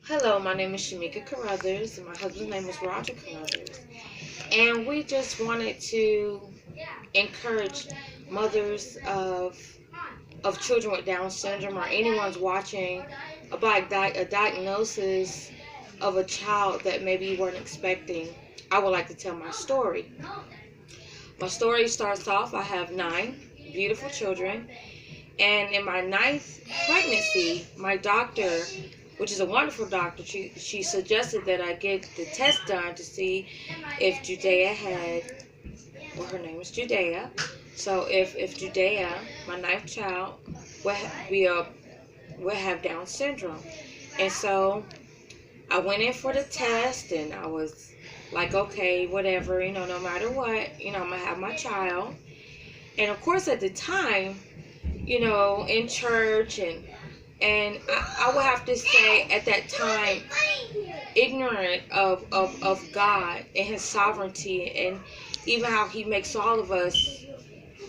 Hello, my name is Shamika Carruthers, and my husband's name is Roger Carruthers. And we just wanted to encourage mothers of children with Down syndrome or anyone's watching about a diagnosis of a child that maybe you weren't expecting. I would like to tell my story. My story starts off, I have 9 beautiful children. And in my 9th pregnancy, my doctor, which is a wonderful doctor, she suggested that I get the test done to see if Judea had, well, her name is Judea. So if Judea, my 9th child, will have Down syndrome. And so I went in for the test, and I was like, okay, whatever, no matter what, I'm going to have my child. And of course, at the time, in church, and I would have to say at that time, ignorant of God and His sovereignty, and even how He makes all of us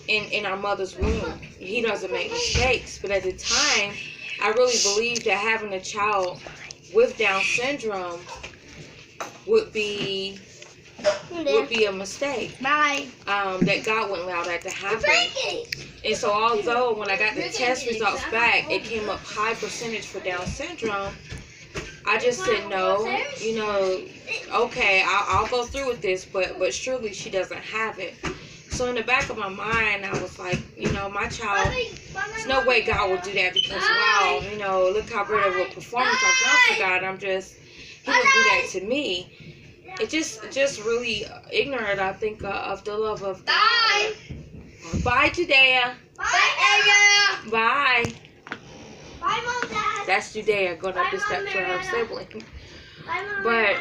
in our mother's womb. He doesn't make mistakes. But at the time, I really believed that having a child with Down syndrome would be a mistake. Bye. That God wouldn't allow that to happen. And so although when I got the test results back, it came up high percentage for Down syndrome, I just said no, okay, I'll go through with this, but surely she doesn't have it. So in the back of my mind, I was like, my child, there's no way God will do that, because wow, look how great of a performance I've done for God. He would do that to me. It just really ignorant, I think, of the love of God. Bye, Judea. Bye, Aya. Bye. Bye, Mom, Dad. That's Judea going up the steps for her sibling. But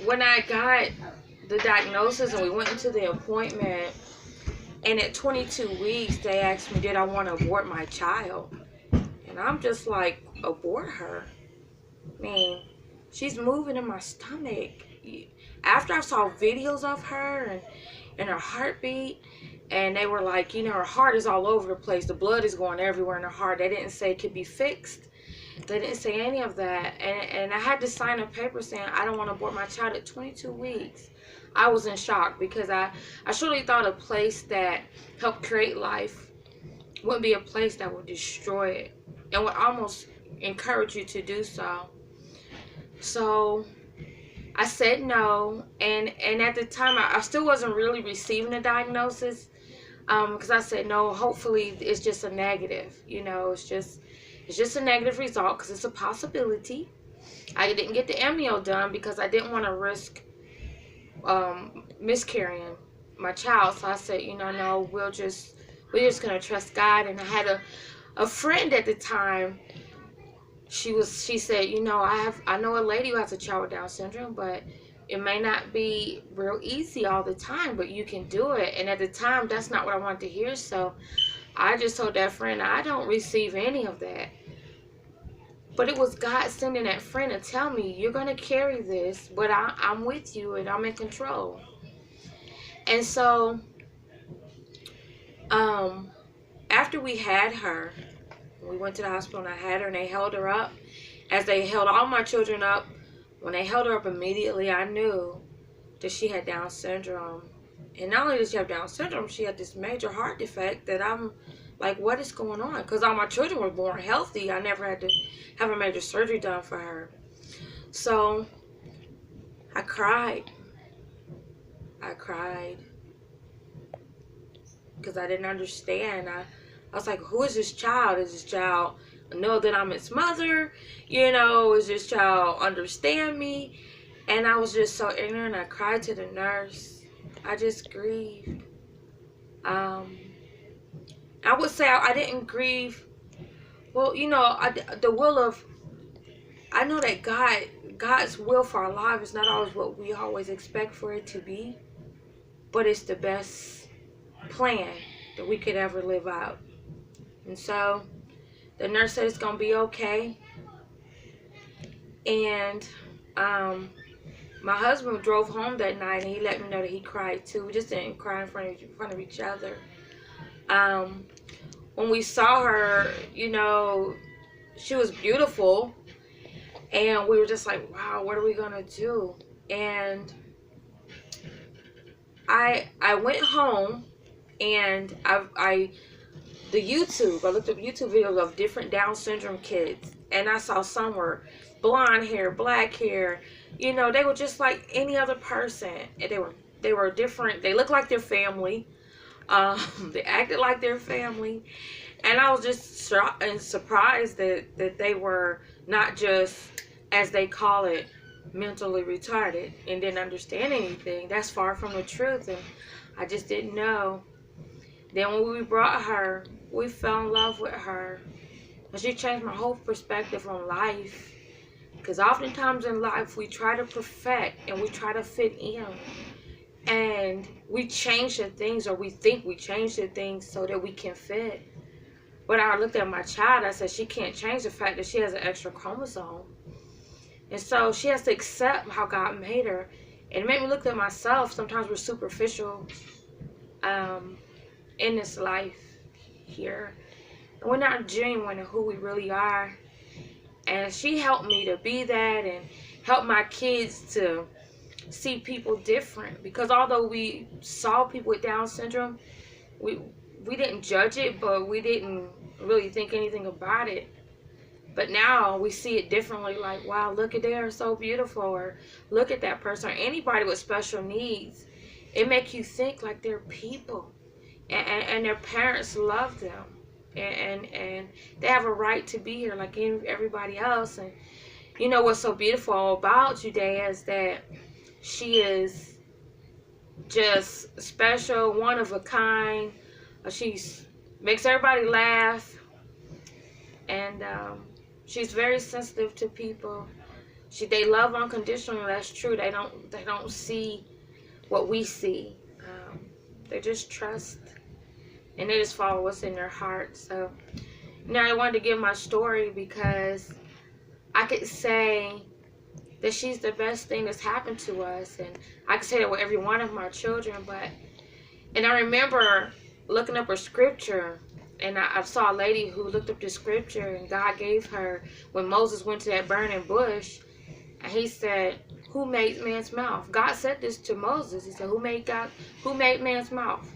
when I got the diagnosis and we went into the appointment, and at 22 weeks they asked me, did I want to abort my child? And I'm just like, abort her? I mean, she's moving in my stomach. After I saw videos of her and her heartbeat, and they were like, her heart is all over the place. The blood is going everywhere in her heart. They didn't say it could be fixed. They didn't say any of that. And I had to sign a paper saying I don't want to abort my child at 22 weeks. I was in shock, because I surely thought a place that helped create life wouldn't be a place that would destroy it, and would almost encourage you to do so. So I said no, and at the time I still wasn't really receiving the diagnosis, because I said no, hopefully it's just a negative, it's just a negative result, because it's a possibility. I didn't get the amnio done because I didn't want to risk miscarrying my child. So I said, no, we're just gonna trust God. And I had a friend at the time. She said, I know a lady who has a child with Down syndrome, but it may not be real easy all the time, but you can do it. And at the time, that's not what I wanted to hear. So I just told that friend, I don't receive any of that. But it was God sending that friend to tell me, you're going to carry this, but I'm with you and I'm in control. And so after we had her, we went to the hospital and I had her, and they held her up. As they held all my children up, when they held her up immediately, I knew that she had Down syndrome. And not only did she have Down syndrome, she had this major heart defect that I'm like, what is going on? Because all my children were born healthy. I never had to have a major surgery done for her. So I cried. Because I didn't understand. I was like, who is this child? Is this child know that I'm its mother? Is this child understand me? And I was just so ignorant. I cried to the nurse. I just grieved. I would say I didn't grieve. Well, the will of, I know that God's will for our lives is not always what we always expect for it to be, but it's the best plan that we could ever live out. And so the nurse said it's going to be okay. And my husband drove home that night, and he let me know that he cried too. We just didn't cry in front of each other. When we saw her, she was beautiful, And we were just like, wow, what are we gonna do? And I went home and I looked up YouTube videos of different Down syndrome kids, and I saw some were blonde hair, black hair, you know, they were just like any other person. And they were different. They looked like their family. They acted like their family. And I was just shocked and surprised that they were not just, as they call it, mentally retarded and didn't understand anything. That's far from the truth, and I just didn't know. Then when we brought her, we fell in love with her. And she changed my whole perspective on life. Because oftentimes in life, we try to perfect and we try to fit in. And we change the things, or we think we change the things so that we can fit. But I looked at my child, I said, she can't change the fact that she has an extra chromosome. And so she has to accept how God made her. And it made me look at myself. Sometimes we're superficial in this life here. And we're not genuine in who we really are. And she helped me to be that and help my kids to see people different. Because although we saw people with Down syndrome, we didn't judge it, but we didn't really think anything about it. But now we see it differently, like, wow, look at, they are so beautiful, or look at that person, or anybody with special needs. It makes you think like they're people, and their parents love them, and they have a right to be here like everybody else. And you know what's so beautiful about Judea is that she is just special, one of a kind. She makes everybody laugh, and she's very sensitive to people. They love unconditionally. That's true. They don't see what we see. They just trust, and they just follow what's in their heart. So now I wanted to give my story because I could say that she's the best thing that's happened to us, and I could say that with every one of my children. And I remember looking up her scripture, and I saw a lady who looked up the scripture, and God gave her, when Moses went to that burning bush, and he said, who made man's mouth? God said this to Moses. He said, who made man's mouth?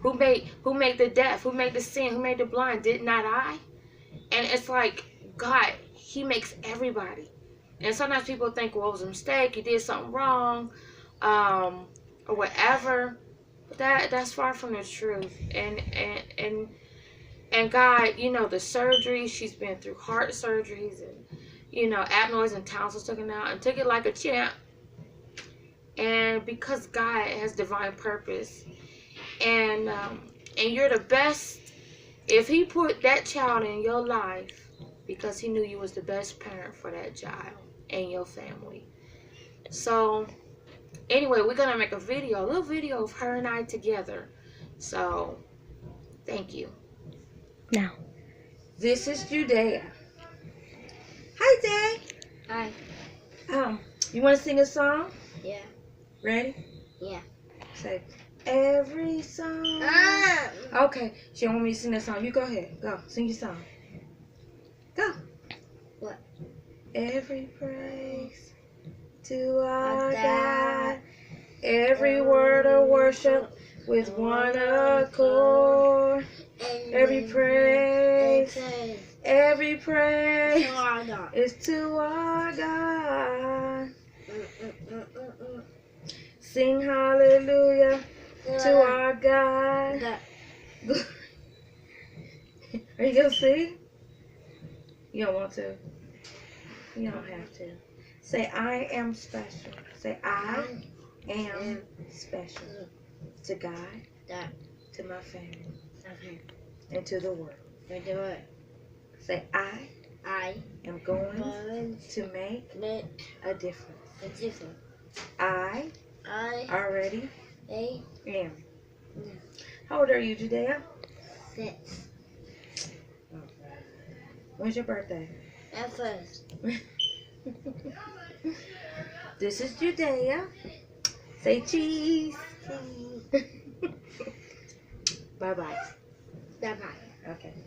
Who made the deaf? Who made the sin? Who made the blind? Did not I? And it's like, God, he makes everybody. And sometimes people think, well, it was a mistake, you did something wrong, or whatever. But that's far from the truth. And God, you know, the surgery, she's been through heart surgeries, and, you know, adenoids and tonsils taken out, and took it like a champ. And because God has divine purpose, and you're the best, if he put that child in your life because he knew you was the best parent for that child and your family. So anyway, we're gonna make a little video of her and I together. So thank you. Now, this is Judea. Hi, Day. Hi. You want to sing a song? Yeah. Ready? Yeah. Say every song. Okay. She don't want me to sing that song. You go ahead. Go. Sing your song. Go. What? Every praise to our God. Every word of worship with one accord. Every praise is to our God. Sing hallelujah to our God. Are you gonna sing? You don't want to? You don't have to. Say, I am special. Say, I am special to God, to my family, and to the world. Say, I am going to make a difference. I already am. How old are you, Judea? 6. When's your birthday? At first. This is Judea. Say cheese. Bye-bye. Bye-bye. Okay.